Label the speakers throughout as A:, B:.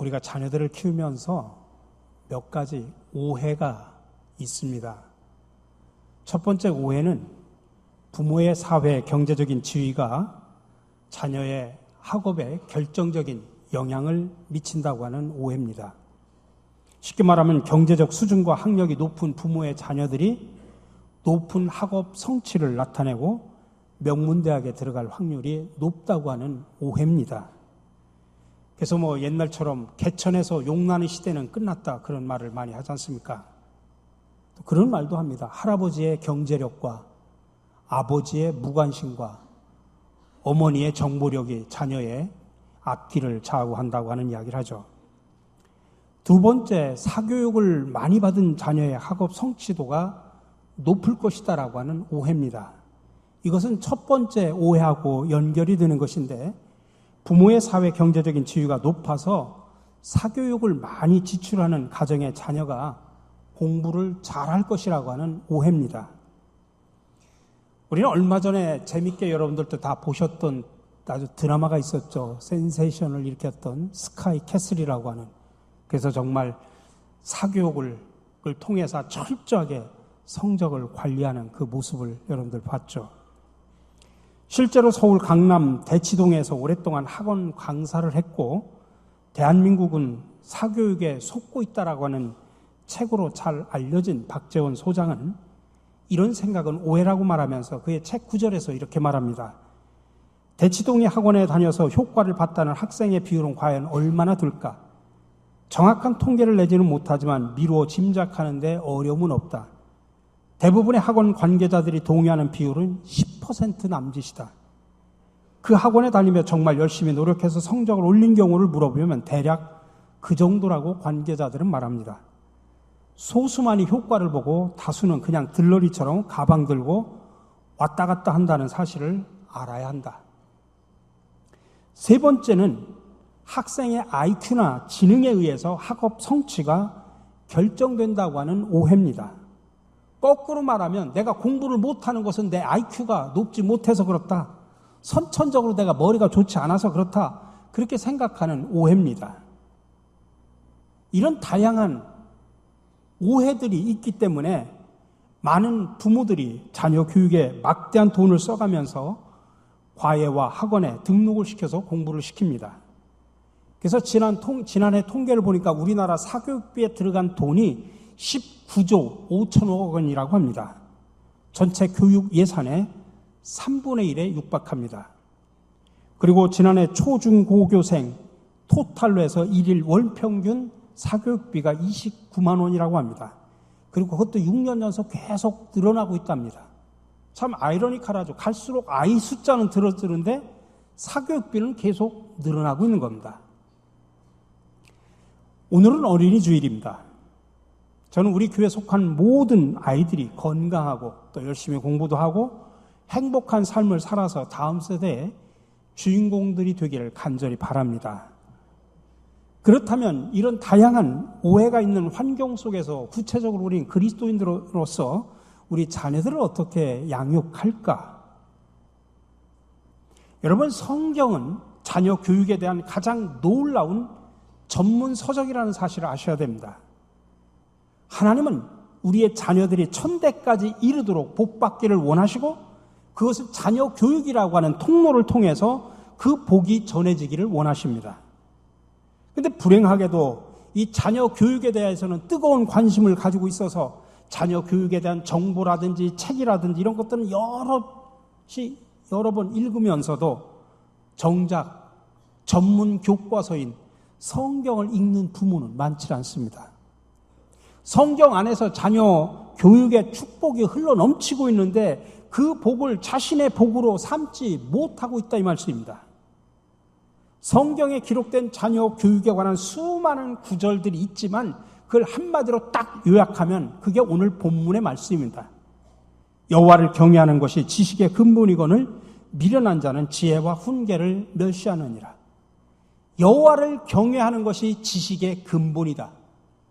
A: 우리가 자녀들을 키우면서 몇 가지 오해가 있습니다. 첫 번째 오해는 부모의 사회, 경제적인 지위가 자녀의 학업에 결정적인 영향을 미친다고 하는 오해입니다. 쉽게 말하면 경제적 수준과 학력이 높은 부모의 자녀들이 높은 학업 성취를 나타내고 명문대학에 들어갈 확률이 높다고 하는 오해입니다. 그래서 옛날처럼 개천에서 용나는 시대는 끝났다 그런 말을 많이 하지 않습니까? 또 그런 말도 합니다. 할아버지의 경제력과 아버지의 무관심과 어머니의 정보력이 자녀의 앞길을 좌우한다고 하는 이야기를 하죠. 두 번째, 사교육을 많이 받은 자녀의 학업 성취도가 높을 것이다라고 하는 오해입니다. 이것은 첫 번째 오해하고 연결이 되는 것인데, 부모의 사회 경제적인 지위가 높아서 사교육을 많이 지출하는 가정의 자녀가 공부를 잘할 것이라고 하는 오해입니다. 우리는 얼마 전에 재밌게 여러분들도 다 보셨던 아주 드라마가 있었죠. 센세이션을 일으켰던 스카이 캐슬이라고 하는. 그래서 정말 사교육을 통해서 철저하게 성적을 관리하는 그 모습을 여러분들 봤죠. 실제로 서울 강남 대치동에서 오랫동안 학원 강사를 했고 대한민국은 사교육에 속고 있다라고 하는 책으로 잘 알려진 박재원 소장은 이런 생각은 오해라고 말하면서 그의 책 구절에서 이렇게 말합니다. 대치동의 학원에 다녀서 효과를 봤다는 학생의 비율은 과연 얼마나 될까? 정확한 통계를 내지는 못하지만 미루어 짐작하는 데 어려움은 없다. 대부분의 학원 관계자들이 동의하는 비율은 10% 남짓이다. 그 학원에 다니며 정말 열심히 노력해서 성적을 올린 경우를 물어보면 대략 그 정도라고 관계자들은 말합니다. 소수만이 효과를 보고 다수는 그냥 들러리처럼 가방 들고 왔다 갔다 한다는 사실을 알아야 한다. 세 번째는 학생의 IQ나 지능에 의해서 학업 성취가 결정된다고 하는 오해입니다. 거꾸로 말하면 내가 공부를 못하는 것은 내 IQ가 높지 못해서 그렇다. 선천적으로 내가 머리가 좋지 않아서 그렇다. 그렇게 생각하는 오해입니다. 이런 다양한 오해들이 있기 때문에 많은 부모들이 자녀 교육에 막대한 돈을 써가면서 과외와 학원에 등록을 시켜서 공부를 시킵니다. 그래서 지난해 통계를 보니까 우리나라 사교육비에 들어간 돈이 19조 5천억 원이라고 합니다. 전체 교육 예산의 3분의 1에 육박합니다. 그리고 지난해 초중고교생 토탈로 해서 1일 월평균 사교육비가 29만 원이라고 합니다. 그리고 그것도 6년 연속 계속 늘어나고 있답니다. 참 아이러니컬하죠. 갈수록 아이 숫자는 줄어드는데 사교육비는 계속 늘어나고 있는 겁니다. 오늘은 어린이 주일입니다. 저는 우리 교회에 속한 모든 아이들이 건강하고 또 열심히 공부도 하고 행복한 삶을 살아서 다음 세대의 주인공들이 되기를 간절히 바랍니다. 그렇다면 이런 다양한 오해가 있는 환경 속에서 구체적으로 우리는 그리스도인으로서 우리 자녀들을 어떻게 양육할까? 여러분, 성경은 자녀 교육에 대한 가장 놀라운 전문 서적이라는 사실을 아셔야 됩니다. 하나님은 우리의 자녀들이 천대까지 이르도록 복받기를 원하시고 그것을 자녀 교육이라고 하는 통로를 통해서 그 복이 전해지기를 원하십니다. 그런데 불행하게도 이 자녀 교육에 대해서는 뜨거운 관심을 가지고 있어서 자녀 교육에 대한 정보라든지 책이라든지 이런 것들은 여러 번 읽으면서도 정작 전문 교과서인 성경을 읽는 부모는 많지 않습니다. 성경 안에서 자녀 교육의 축복이 흘러넘치고 있는데 그 복을 자신의 복으로 삼지 못하고 있다 이 말씀입니다. 성경에 기록된 자녀 교육에 관한 수많은 구절들이 있지만 그걸 한마디로 딱 요약하면 그게 오늘 본문의 말씀입니다. 여호와를 경외하는 것이 지식의 근본이거늘 미련한 자는 지혜와 훈계를 멸시하느니라. 여호와를 경외하는 것이 지식의 근본이다.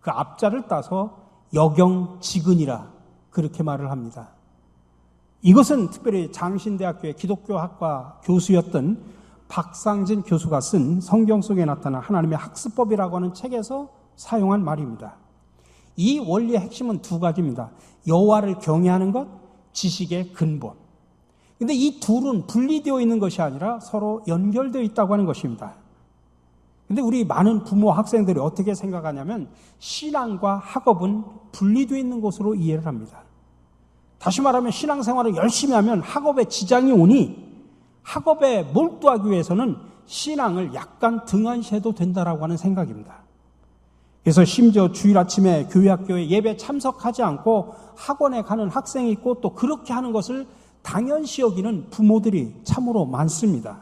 A: 그 앞자를 따서 여경지근이라 그렇게 말을 합니다. 이것은 특별히 장신대학교의 기독교학과 교수였던 박상진 교수가 쓴 성경 속에 나타난 하나님의 학습법이라고 하는 책에서 사용한 말입니다. 이 원리의 핵심은 두 가지입니다. 여호와를 경외하는 것, 지식의 근본. 근데 이 둘은 분리되어 있는 것이 아니라 서로 연결되어 있다고 하는 것입니다. 근데 우리 많은 부모, 학생들이 어떻게 생각하냐면 신앙과 학업은 분리되어 있는 것으로 이해를 합니다. 다시 말하면 신앙생활을 열심히 하면 학업에 지장이 오니 학업에 몰두하기 위해서는 신앙을 약간 등한시해도 된다라고 하는 생각입니다. 그래서 심지어 주일 아침에 교회 학교에 예배 참석하지 않고 학원에 가는 학생이 있고 또 그렇게 하는 것을 당연시 여기는 부모들이 참으로 많습니다.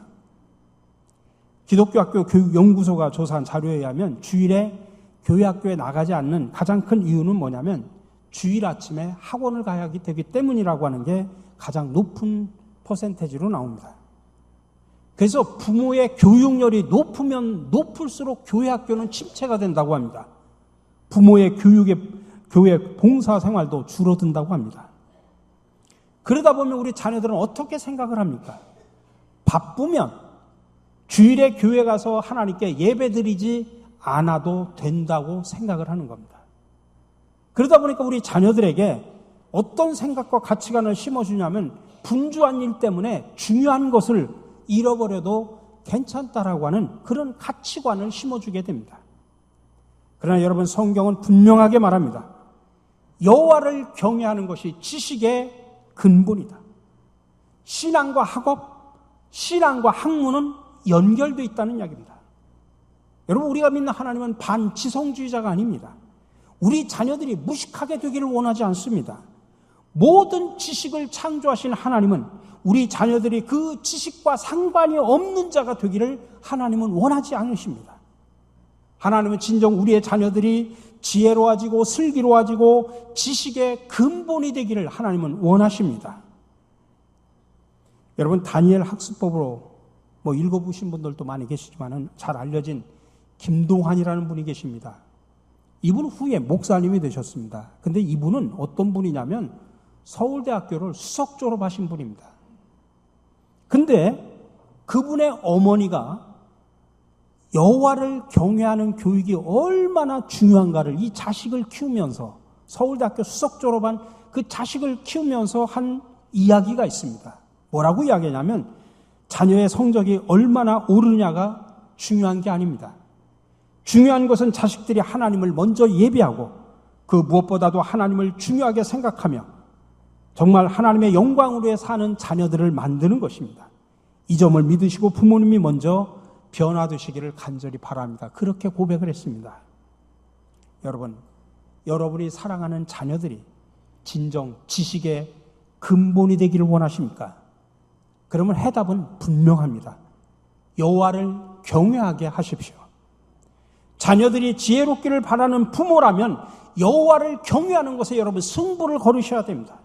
A: 기독교 학교 교육연구소가 조사한 자료에 의하면 주일에 교회 학교에 나가지 않는 가장 큰 이유는 뭐냐면 주일 아침에 학원을 가야 되기 때문이라고 하는 게 가장 높은 퍼센테이지로 나옵니다. 그래서 부모의 교육열이 높으면 높을수록 교회 학교는 침체가 된다고 합니다. 부모의 교회 봉사 생활도 줄어든다고 합니다. 그러다 보면 우리 자녀들은 어떻게 생각을 합니까? 바쁘면 주일에 교회 가서 하나님께 예배드리지 않아도 된다고 생각을 하는 겁니다. 그러다 보니까 우리 자녀들에게 어떤 생각과 가치관을 심어주냐면 분주한 일 때문에 중요한 것을 잃어버려도 괜찮다라고 하는 그런 가치관을 심어주게 됩니다. 그러나 여러분, 성경은 분명하게 말합니다. 여호와를 경외하는 것이 지식의 근본이다. 신앙과 학업, 신앙과 학문은 연결되어 있다는 이야기입니다. 여러분, 우리가 믿는 하나님은 반지성주의자가 아닙니다. 우리 자녀들이 무식하게 되기를 원하지 않습니다. 모든 지식을 창조하신 하나님은 우리 자녀들이 그 지식과 상관이 없는 자가 되기를 하나님은 원하지 않으십니다. 하나님은 진정 우리의 자녀들이 지혜로워지고 슬기로워지고 지식의 근본이 되기를 하나님은 원하십니다. 여러분, 다니엘 학습법으로 읽어보신 분들도 많이 계시지만 잘 알려진 김동환이라는 분이 계십니다. 이분은 후에 목사님이 되셨습니다. 근데 이분은 어떤 분이냐면 서울대학교를 수석 졸업하신 분입니다. 근데 그분의 어머니가 여호와를 경외하는 교육이 얼마나 중요한가를 이 자식을 키우면서, 서울대학교 수석 졸업한 그 자식을 키우면서 한 이야기가 있습니다. 뭐라고 이야기하냐면 자녀의 성적이 얼마나 오르느냐가 중요한 게 아닙니다. 중요한 것은 자식들이 하나님을 먼저 예배하고 그 무엇보다도 하나님을 중요하게 생각하며 정말 하나님의 영광으로 위해 사는 자녀들을 만드는 것입니다. 이 점을 믿으시고 부모님이 먼저 변화되시기를 간절히 바랍니다. 그렇게 고백을 했습니다. 여러분, 여러분이 사랑하는 자녀들이 진정 지식의 근본이 되기를 원하십니까? 그러면 해답은 분명합니다. 여호와를 경외하게 하십시오. 자녀들이 지혜롭기를 바라는 부모라면 여호와를 경외하는 것에 여러분 승부를 거르셔야 됩니다.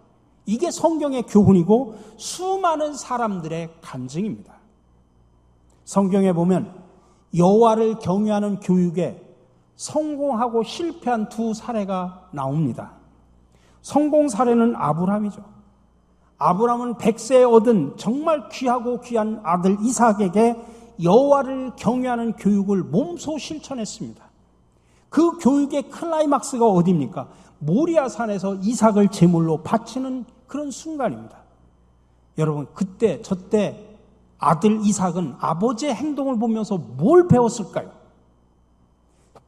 A: 이게 성경의 교훈이고 수많은 사람들의 간증입니다. 성경에 보면 여호와를 경외하는 교육에 성공하고 실패한 두 사례가 나옵니다. 성공 사례는 아브라함이죠. 아브라함은 100세에 얻은 정말 귀하고 귀한 아들 이삭에게 여호와를 경외하는 교육을 몸소 실천했습니다. 그 교육의 클라이막스가 어디입니까? 모리아산에서 이삭을 제물로 바치는 그런 순간입니다. 여러분, 그때 저때 아들 이삭은 아버지의 행동을 보면서 뭘 배웠을까요?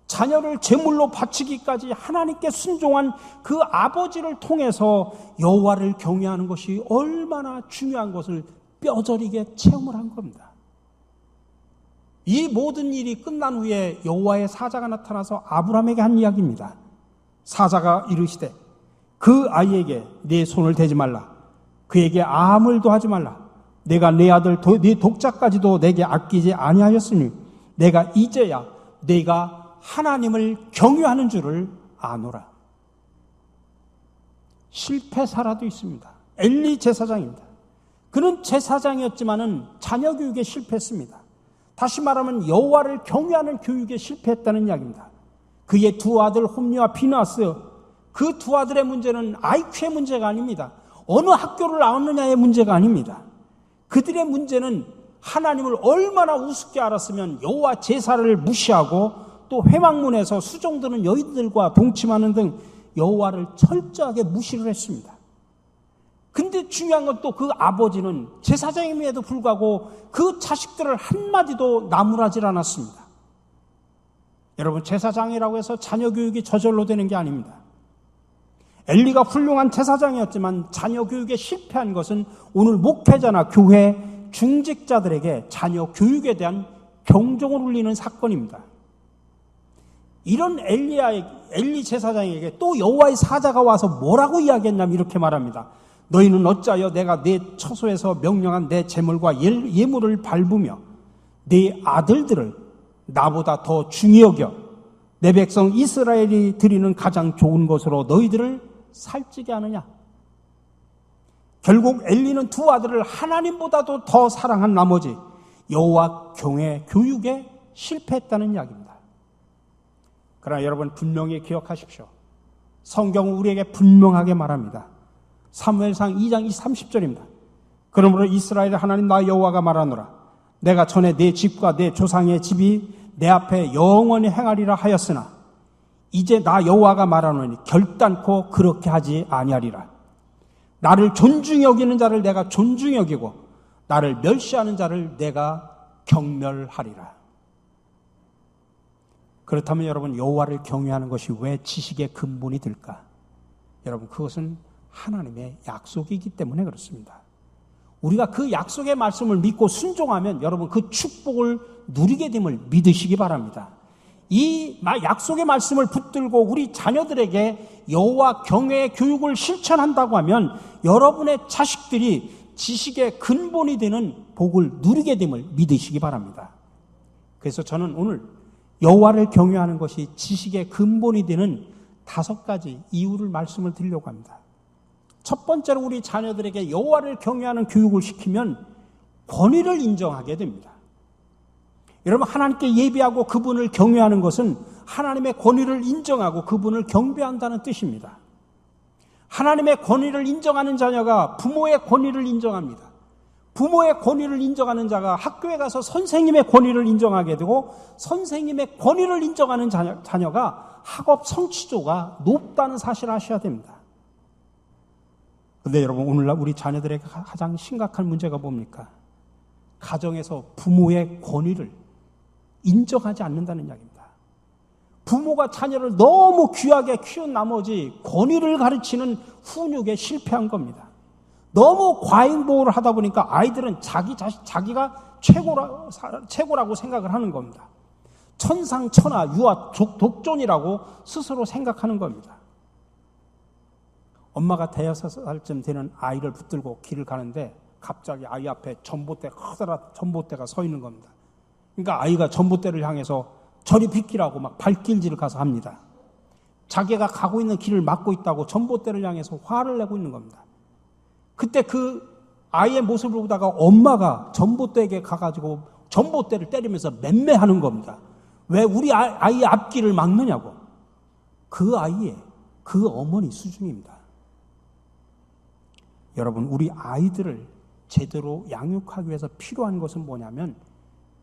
A: 자녀를 제물로 바치기까지 하나님께 순종한 그 아버지를 통해서 여호와를 경외하는 것이 얼마나 중요한 것을 뼈저리게 체험을 한 겁니다. 이 모든 일이 끝난 후에 여호와의 사자가 나타나서 아브라함에게 한 이야기입니다. 사자가 이르시되 그 아이에게 내 손을 대지 말라. 그에게 아무 일도 하지 말라. 내가 내 아들 네 독자까지도 내게 아끼지 아니하였으니 내가 이제야 내가 하나님을 경외하는 줄을 아노라. 실패사라도 있습니다. 엘리 제사장입니다. 그는 제사장이었지만은 자녀 교육에 실패했습니다. 다시 말하면 여호와를 경외하는 교육에 실패했다는 이야기입니다. 그의 두 아들 홈리와 비나스, 그 두 아들의 문제는 IQ의 문제가 아닙니다. 어느 학교를 나왔느냐의 문제가 아닙니다. 그들의 문제는 하나님을 얼마나 우습게 알았으면 여호와 제사를 무시하고 또 회막문에서 수종드는 여인들과 동침하는 등 여호와를 철저하게 무시를 했습니다. 근데 중요한 건 또 그 아버지는 제사장임에도 불구하고 그 자식들을 한마디도 나무라질 않았습니다. 여러분, 제사장이라고 해서 자녀 교육이 저절로 되는 게 아닙니다. 엘리가 훌륭한 제사장이었지만 자녀 교육에 실패한 것은 오늘 목회자나 교회 중직자들에게 자녀 교육에 대한 경종을 울리는 사건입니다. 이런 엘리 제사장에게 또 여호와의 사자가 와서 뭐라고 이야기했냐면 이렇게 말합니다. 너희는 어찌하여 내가 내 처소에서 명령한 내 제물과 예물을 밟으며 내 아들들을 나보다 더 중히 여겨 내 백성 이스라엘이 드리는 가장 좋은 것으로 너희들을 살찌게 하느냐. 결국 엘리는 두 아들을 하나님보다도 더 사랑한 나머지 여호와 경외 교육에 실패했다는 이야기입니다. 그러나 여러분, 분명히 기억하십시오. 성경은 우리에게 분명하게 말합니다. 사무엘상 2장 30절입니다. 그러므로 이스라엘 하나님 나 여호와가 말하노라. 내가 전에 내 집과 내 조상의 집이 내 앞에 영원히 행하리라 하였으나 이제 나 여호와가 말하노니 결단코 그렇게 하지 아니하리라. 나를 존중히 여기는 자를 내가 존중히 여기고 나를 멸시하는 자를 내가 경멸하리라. 그렇다면 여러분, 여호와를 경외하는 것이 왜 지식의 근본이 될까? 여러분, 그것은 하나님의 약속이기 때문에 그렇습니다. 우리가 그 약속의 말씀을 믿고 순종하면 여러분 그 축복을 누리게 됨을 믿으시기 바랍니다. 이 약속의 말씀을 붙들고 우리 자녀들에게 여호와 경외의 교육을 실천한다고 하면 여러분의 자식들이 지식의 근본이 되는 복을 누리게 됨을 믿으시기 바랍니다. 그래서 저는 오늘 여호와를 경외하는 것이 지식의 근본이 되는 5가지 이유를 말씀을 드리려고 합니다. 첫 번째로 우리 자녀들에게 여호와를 경외하는 교육을 시키면 권위를 인정하게 됩니다. 여러분, 하나님께 예배하고 그분을 경외하는 것은 하나님의 권위를 인정하고 그분을 경배한다는 뜻입니다. 하나님의 권위를 인정하는 자녀가 부모의 권위를 인정합니다. 부모의 권위를 인정하는 자가 학교에 가서 선생님의 권위를 인정하게 되고 선생님의 권위를 인정하는 자녀가 학업 성취도가 높다는 사실을 아셔야 됩니다. 그런데 여러분, 오늘날 우리 자녀들에게 가장 심각한 문제가 뭡니까? 가정에서 부모의 권위를 인정하지 않는다는 이야기입니다. 부모가 자녀를 너무 귀하게 키운 나머지 권위를 가르치는 훈육에 실패한 겁니다. 너무 과잉보호를 하다 보니까 아이들은 자기가 최고라고 생각을 하는 겁니다. 천상천하 유아 독존이라고 스스로 생각하는 겁니다. 엄마가 5살쯤 되는 아이를 붙들고 길을 가는데 갑자기 아이 앞에 커다란 전봇대가 서 있는 겁니다. 그러니까 아이가 전봇대를 향해서 저리 비키라고 막 발길질을 가서 합니다. 자기가 가고 있는 길을 막고 있다고 전봇대를 향해서 화를 내고 있는 겁니다. 그때 그 아이의 모습을 보다가 엄마가 전봇대에게 가가지고 전봇대를 때리면서 맴매하는 겁니다. 왜 우리 아이의 앞길을 막느냐고. 그 아이의 그 어머니 수준입니다. 여러분, 우리 아이들을 제대로 양육하기 위해서 필요한 것은 뭐냐면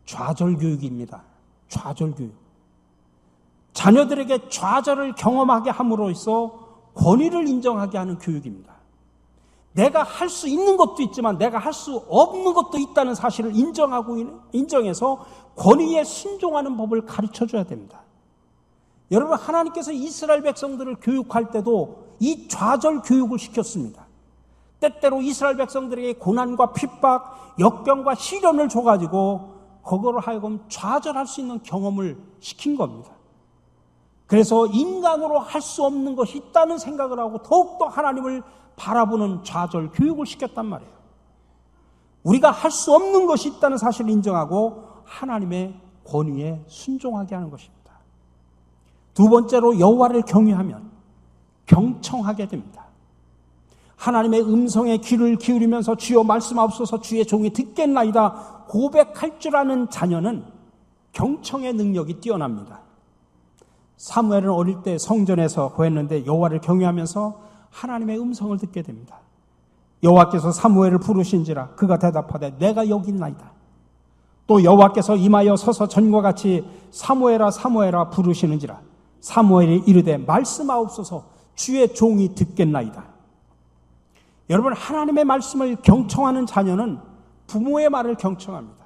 A: 좌절교육입니다. 좌절교육. 자녀들에게 좌절을 경험하게 함으로써 권위를 인정하게 하는 교육입니다. 내가 할 수 있는 것도 있지만 내가 할 수 없는 것도 있다는 사실을 인정해서 권위에 순종하는 법을 가르쳐줘야 됩니다. 여러분, 하나님께서 이스라엘 백성들을 교육할 때도 이 좌절 교육을 시켰습니다. 때때로 이스라엘 백성들에게 고난과 핍박, 역경과 시련을 줘가지고 그거로 하여금 좌절할 수 있는 경험을 시킨 겁니다. 그래서 인간으로 할 수 없는 것이 있다는 생각을 하고 더욱더 하나님을 바라보는 좌절 교육을 시켰단 말이에요. 우리가 할 수 없는 것이 있다는 사실을 인정하고 하나님의 권위에 순종하게 하는 것입니다. 두 번째로 여호와를 경외하면 경청하게 됩니다. 하나님의 음성에 귀를 기울이면서 주여 말씀하옵소서 주의 종이 듣겠나이다 고백할 줄 아는 자녀는 경청의 능력이 뛰어납니다. 사무엘은 어릴 때 성전에서 거했는데 여호와를 경외하면서 하나님의 음성을 듣게 됩니다. 여호와께서 사무엘을 부르신지라 그가 대답하되 내가 여기 있나이다. 또 여호와께서 임하여 서서 전과 같이 사무엘아 사무엘아 부르시는지라. 사무엘이 이르되 말씀하옵소서 주의 종이 듣겠나이다. 여러분, 하나님의 말씀을 경청하는 자녀는 부모의 말을 경청합니다.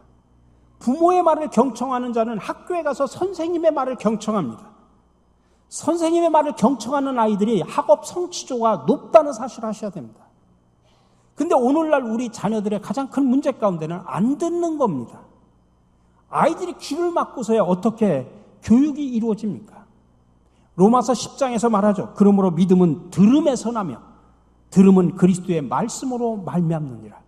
A: 부모의 말을 경청하는 자는 학교에 가서 선생님의 말을 경청합니다. 선생님의 말을 경청하는 아이들이 학업 성취도가 높다는 사실을 아셔야 됩니다. 근데 오늘날 우리 자녀들의 가장 큰 문제 가운데는 안 듣는 겁니다. 아이들이 귀를 막고서야 어떻게 교육이 이루어집니까? 로마서 10장에서 말하죠. 그러므로 믿음은 들음에서 나며 들음은 그리스도의 말씀으로 말미암느니라.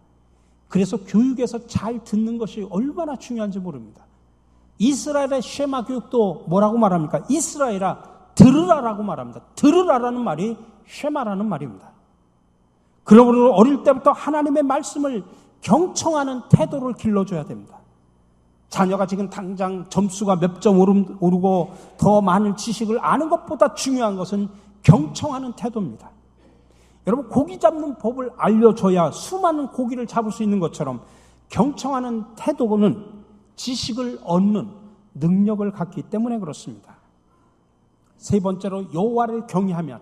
A: 그래서 교육에서 잘 듣는 것이 얼마나 중요한지 모릅니다. 이스라엘의 쉐마 교육도 뭐라고 말합니까? 이스라엘아 들으라라고 말합니다. 들으라라는 말이 쉐마라는 말입니다. 그러므로 어릴 때부터 하나님의 말씀을 경청하는 태도를 길러줘야 됩니다. 자녀가 지금 당장 점수가 몇 점 오르고 더 많은 지식을 아는 것보다 중요한 것은 경청하는 태도입니다. 여러분, 고기 잡는 법을 알려줘야 수많은 고기를 잡을 수 있는 것처럼 경청하는 태도는 지식을 얻는 능력을 갖기 때문에 그렇습니다. 세 번째로 여호와를 경외하면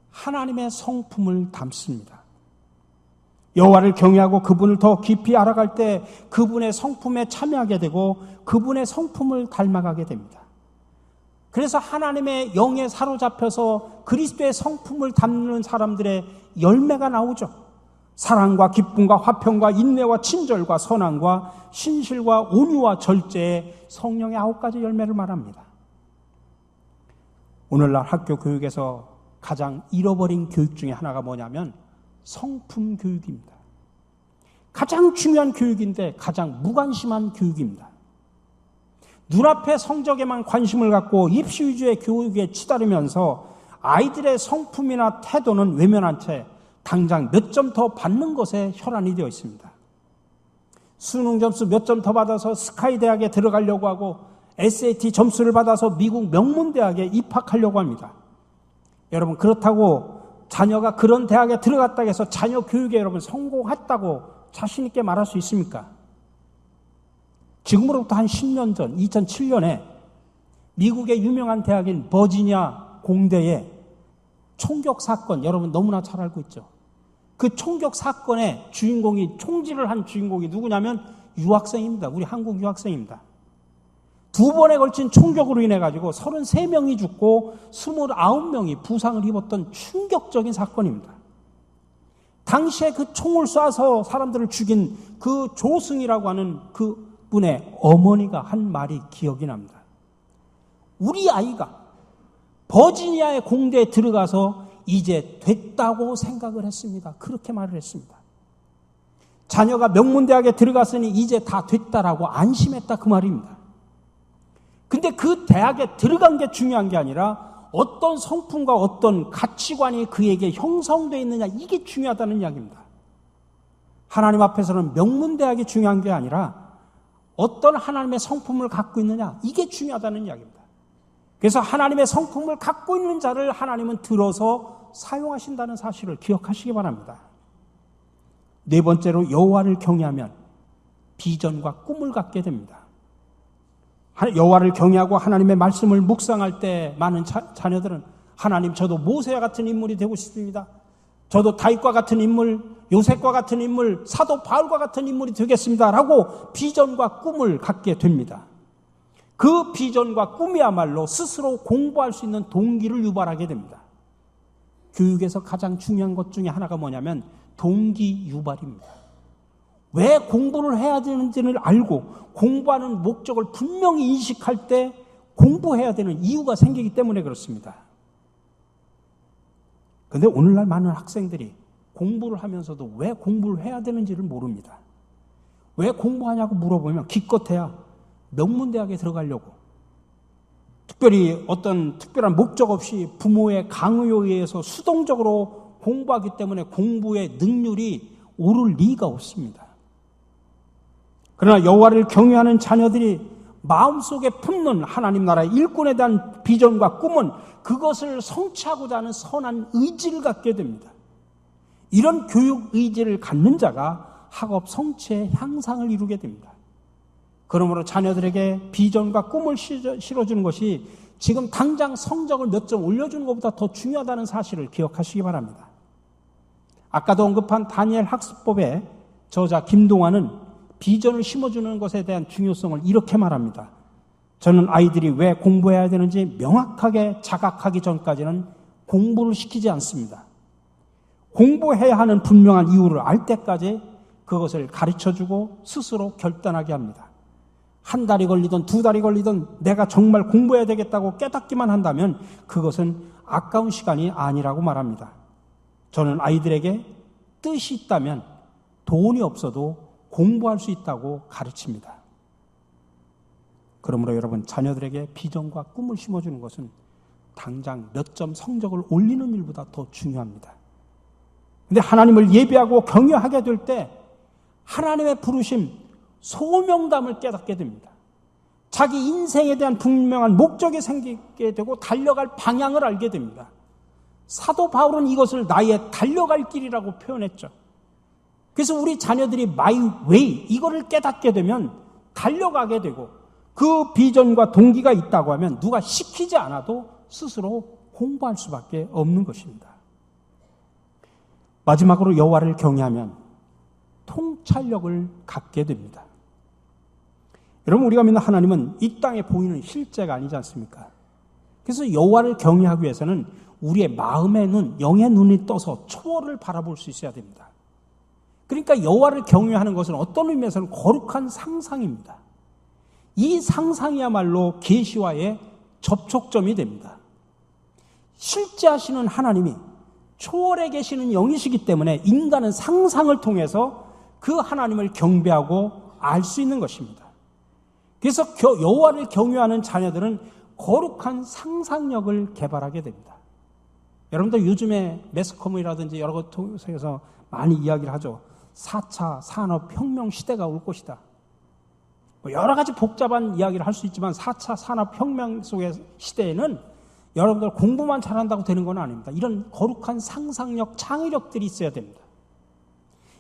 A: 하나님의 성품을 담습니다. 여호와를 경외하고 그분을 더 깊이 알아갈 때 그분의 성품에 참여하게 되고 그분의 성품을 닮아가게 됩니다. 그래서 하나님의 영에 사로잡혀서 그리스도의 성품을 담는 사람들의 열매가 나오죠. 사랑과 기쁨과 화평과 인내와 친절과 선함과 신실과 온유와 절제의 성령의 9가지 열매를 말합니다. 오늘날 학교 교육에서 가장 잃어버린 교육 중에 하나가 뭐냐면 성품 교육입니다. 가장 중요한 교육인데 가장 무관심한 교육입니다. 눈앞의 성적에만 관심을 갖고 입시 위주의 교육에 치달으면서 아이들의 성품이나 태도는 외면한 채 당장 몇 점 더 받는 것에 혈안이 되어 있습니다. 수능 점수 몇 점 더 받아서 스카이 대학에 들어가려고 하고 SAT 점수를 받아서 미국 명문대학에 입학하려고 합니다. 여러분, 그렇다고 자녀가 그런 대학에 들어갔다고 해서 자녀 교육에 여러분 성공했다고 자신 있게 말할 수 있습니까? 지금으로부터 한 10년 전 2007년에 미국의 유명한 대학인 버지니아 공대의 총격 사건, 여러분 너무나 잘 알고 있죠. 그 총격 사건의 주인공이, 총질을 한 주인공이 누구냐면 유학생입니다. 우리 한국 유학생입니다. 2번에 걸친 총격으로 인해 가지고 33명이 죽고 29명이 부상을 입었던 충격적인 사건입니다. 당시에 그 총을 쏴서 사람들을 죽인 그 조승이라고 하는 그 분의 어머니가 한 말이 기억이 납니다. 우리 아이가 버지니아의 공대에 들어가서 이제 됐다고 생각을 했습니다. 그렇게 말을 했습니다. 자녀가 명문대학에 들어갔으니 이제 다 됐다라고 안심했다, 그 말입니다. 근데 그 대학에 들어간 게 중요한 게 아니라 어떤 성품과 어떤 가치관이 그에게 형성되어 있느냐, 이게 중요하다는 이야기입니다. 하나님 앞에서는 명문대학이 중요한 게 아니라 어떤 하나님의 성품을 갖고 있느냐, 이게 중요하다는 이야기입니다. 그래서 하나님의 성품을 갖고 있는 자를 하나님은 들어서 사용하신다는 사실을 기억하시기 바랍니다. 네 번째로 여호와를 경외하면 비전과 꿈을 갖게 됩니다. 여호와를 경외하고 하나님의 말씀을 묵상할 때 많은 자녀들은 하나님, 저도 모세와 같은 인물이 되고 싶습니다. 저도 다윗과 같은 인물, 요셉과 같은 인물, 사도 바울과 같은 인물이 되겠습니다 라고 비전과 꿈을 갖게 됩니다. 그 비전과 꿈이야말로 스스로 공부할 수 있는 동기를 유발하게 됩니다. 교육에서 가장 중요한 것 중에 하나가 뭐냐면 동기 유발입니다. 왜 공부를 해야 되는지를 알고 공부하는 목적을 분명히 인식할 때 공부해야 되는 이유가 생기기 때문에 그렇습니다. 그런데 오늘날 많은 학생들이 공부를 하면서도 왜 공부를 해야 되는지를 모릅니다. 왜 공부하냐고 물어보면 기껏해야 명문대학에 들어가려고, 특별히 어떤 특별한 목적 없이 부모의 강요에 의해서 수동적으로 공부하기 때문에 공부의 능률이 오를 리가 없습니다. 그러나 여호와를 경외하는 자녀들이 마음속에 품는 하나님 나라의 일꾼에 대한 비전과 꿈은 그것을 성취하고자 하는 선한 의지를 갖게 됩니다. 이런 교육 의지를 갖는 자가 학업 성취의 향상을 이루게 됩니다. 그러므로 자녀들에게 비전과 꿈을 실어주는 것이 지금 당장 성적을 몇 점 올려주는 것보다 더 중요하다는 사실을 기억하시기 바랍니다. 아까도 언급한 다니엘 학습법의 저자 김동완은 비전을 심어주는 것에 대한 중요성을 이렇게 말합니다. 저는 아이들이 왜 공부해야 되는지 명확하게 자각하기 전까지는 공부를 시키지 않습니다. 공부해야 하는 분명한 이유를 알 때까지 그것을 가르쳐주고 스스로 결단하게 합니다. 한 달이 걸리든 두 달이 걸리든 내가 정말 공부해야 되겠다고 깨닫기만 한다면 그것은 아까운 시간이 아니라고 말합니다. 저는 아이들에게 뜻이 있다면 돈이 없어도 공부할 수 있다고 가르칩니다. 그러므로 여러분, 자녀들에게 비전과 꿈을 심어주는 것은 당장 몇 점 성적을 올리는 일보다 더 중요합니다. 근데 하나님을 예배하고 경외하게 될 때 하나님의 부르심, 소명담을 깨닫게 됩니다. 자기 인생에 대한 분명한 목적이 생기게 되고 달려갈 방향을 알게 됩니다. 사도 바울은 이것을 나의 달려갈 길이라고 표현했죠. 그래서 우리 자녀들이 my way, 이거를 깨닫게 되면 달려가게 되고 그 비전과 동기가 있다고 하면 누가 시키지 않아도 스스로 공부할 수밖에 없는 것입니다. 마지막으로 여호와를 경외하면 통찰력을 갖게 됩니다. 여러분, 우리가 믿는 하나님은 이 땅에 보이는 실제가 아니지 않습니까? 그래서 여호와를 경외하기 위해서는 우리의 마음의 눈, 영의 눈이 떠서 초월을 바라볼 수 있어야 됩니다. 그러니까 여호와를 경외하는 것은 어떤 의미에서는 거룩한 상상입니다. 이 상상이야말로 계시와의 접촉점이 됩니다. 실제하시는 하나님이 초월에 계시는 영이시기 때문에 인간은 상상을 통해서 그 하나님을 경배하고 알 수 있는 것입니다. 그래서 여호와를 경외하는 자녀들은 거룩한 상상력을 개발하게 됩니다. 여러분들 요즘에 매스컴이라든지 여러 것 통해서 많이 이야기를 하죠. 4차 산업혁명 시대가 올 것이다. 여러 가지 복잡한 이야기를 할 수 있지만 4차 산업혁명 속의 시대에는 여러분들 공부만 잘한다고 되는 건 아닙니다. 이런 거룩한 상상력, 창의력들이 있어야 됩니다.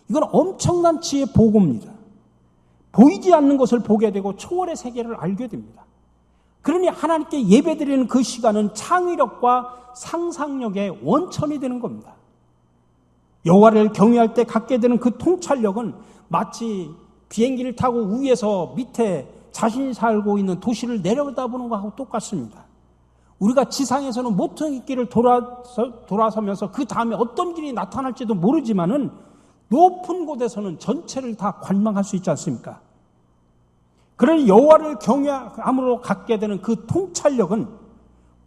A: 이건 엄청난 지혜의 보고입니다. 보이지 않는 것을 보게 되고 초월의 세계를 알게 됩니다. 그러니 하나님께 예배드리는 그 시간은 창의력과 상상력의 원천이 되는 겁니다. 여호와를 경외할 때 갖게 되는 그 통찰력은 마치 비행기를 타고 위에서 밑에 자신이 살고 있는 도시를 내려다보는 것하고 똑같습니다. 우리가 지상에서는 모퉁이 길을 돌아서면서 그 다음에 어떤 길이 나타날지도 모르지만은 높은 곳에서는 전체를 다 관망할 수 있지 않습니까? 그러니 여호와를 경외함으로 갖게 되는 그 통찰력은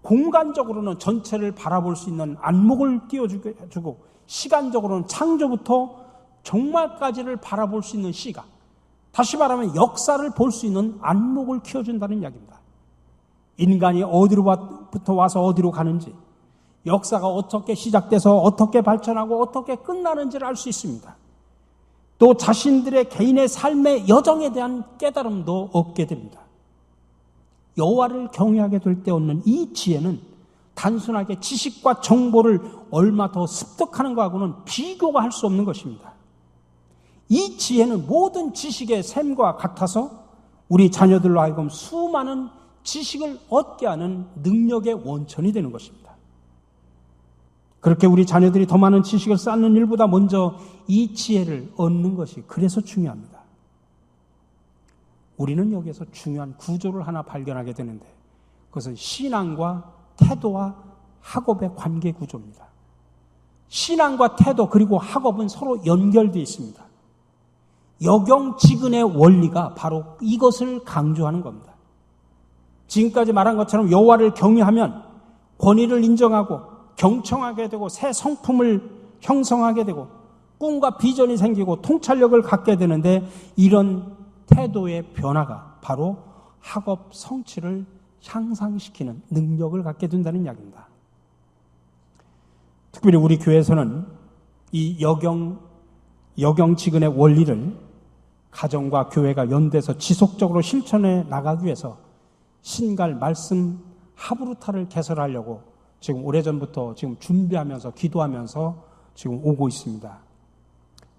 A: 공간적으로는 전체를 바라볼 수 있는 안목을 띄워주고 시간적으로는 창조부터 종말까지를 바라볼 수 있는 시각, 다시 말하면 역사를 볼 수 있는 안목을 키워준다는 이야기입니다. 인간이 어디로부터 와서 어디로 가는지, 역사가 어떻게 시작돼서 어떻게 발전하고 어떻게 끝나는지를 알 수 있습니다. 또 자신들의 개인의 삶의 여정에 대한 깨달음도 얻게 됩니다. 여호와를 경외하게 될 때 얻는 이 지혜는 단순하게 지식과 정보를 얼마 더 습득하는 것하고는 비교가 할 수 없는 것입니다. 이 지혜는 모든 지식의 샘과 같아서 우리 자녀들로 하여금 수많은 지식을 얻게 하는 능력의 원천이 되는 것입니다. 그렇게 우리 자녀들이 더 많은 지식을 쌓는 일보다 먼저 이 지혜를 얻는 것이 그래서 중요합니다. 우리는 여기에서 중요한 구조를 하나 발견하게 되는데 그것은 신앙과 태도와 학업의 관계 구조입니다. 신앙과 태도 그리고 학업은 서로 연결되어 있습니다. 역영지근의 원리가 바로 이것을 강조하는 겁니다. 지금까지 말한 것처럼 여호와를 경외하면 권위를 인정하고 경청하게 되고 새 성품을 형성하게 되고 꿈과 비전이 생기고 통찰력을 갖게 되는데 이런 태도의 변화가 바로 학업 성취를 향상시키는 능력을 갖게 된다는 이야기입니다. 특별히 우리 교회에서는 이 역영지근의 원리를 가정과 교회가 연대해서 지속적으로 실천해 나가기 위해서 신갈 말씀 하브루타를 개설하려고 지금 오래전부터 지금 준비하면서 기도하면서 지금 오고 있습니다.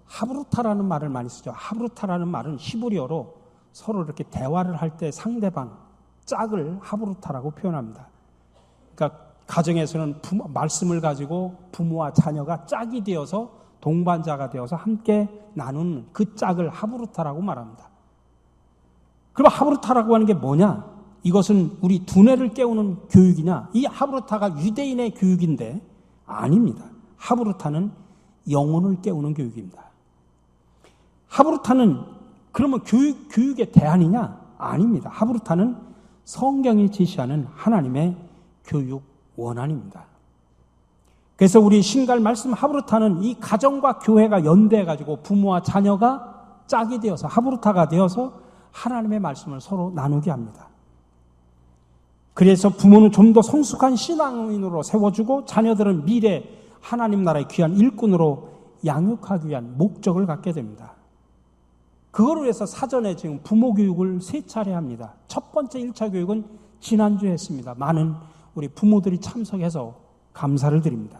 A: 하브루타라는 말을 많이 쓰죠. 하브루타라는 말은 히브리어로 서로 이렇게 대화를 할 때 상대방 짝을 하브루타라고 표현합니다. 그러니까 가정에서는 말씀을 가지고 부모와 자녀가 짝이 되어서 동반자가 되어서 함께 나누는 그 짝을 하브루타라고 말합니다. 그럼 하브루타라고 하는 게 뭐냐? 이것은 우리 두뇌를 깨우는 교육이냐? 이 하브루타가 유대인의 교육인데 아닙니다. 하브루타는 영혼을 깨우는 교육입니다. 하브루타는 그러면 교육의 대안이냐? 아닙니다. 하브루타는 성경이 제시하는 하나님의 교육 원안입니다. 그래서 우리 신갈 말씀 하브루타는 이 가정과 교회가 연대해가지고 부모와 자녀가 짝이 되어서 하브루타가 되어서 하나님의 말씀을 서로 나누게 합니다. 그래서 부모는 좀 더 성숙한 신앙인으로 세워주고 자녀들은 미래 하나님 나라의 귀한 일꾼으로 양육하기 위한 목적을 갖게 됩니다. 그거를 위해서 사전에 지금 부모 교육을 3차례 합니다. 첫 번째 1차 교육은 지난주에 했습니다. 많은 우리 부모들이 참석해서 감사를 드립니다.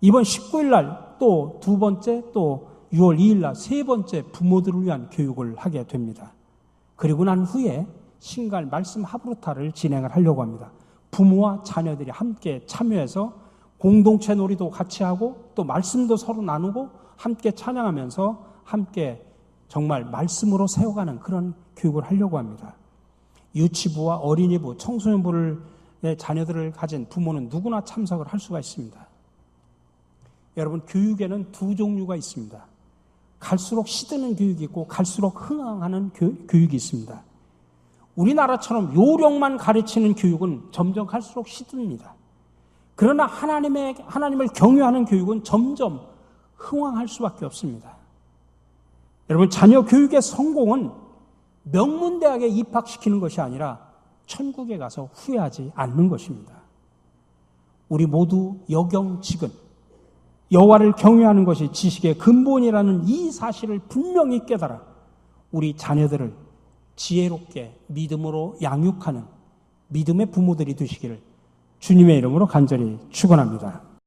A: 이번 19일 날 또 2번째, 또 6월 2일 날 3번째 부모들을 위한 교육을 하게 됩니다. 그리고 난 후에 신갈 말씀 하브루타를 진행을 하려고 합니다. 부모와 자녀들이 함께 참여해서 공동체 놀이도 같이 하고 또 말씀도 서로 나누고 함께 찬양하면서 함께 정말 말씀으로 세워가는 그런 교육을 하려고 합니다. 유치부와 어린이부, 청소년부의 자녀들을 가진 부모는 누구나 참석을 할 수가 있습니다. 여러분, 교육에는 2 종류가 있습니다. 갈수록 시드는 교육이 있고 갈수록 흥황하는 교육이 있습니다. 우리나라처럼 요령만 가르치는 교육은 점점 갈수록 시듭니다. 그러나 하나님을 경외하는 교육은 점점 흥황할 수밖에 없습니다. 여러분, 자녀 교육의 성공은 명문대학에 입학시키는 것이 아니라 천국에 가서 후회하지 않는 것입니다. 우리 모두 여경지근, 여호와를 경외하는 것이 지식의 근본이라는 이 사실을 분명히 깨달아 우리 자녀들을 지혜롭게 믿음으로 양육하는 믿음의 부모들이 되시기를 주님의 이름으로 간절히 축원합니다.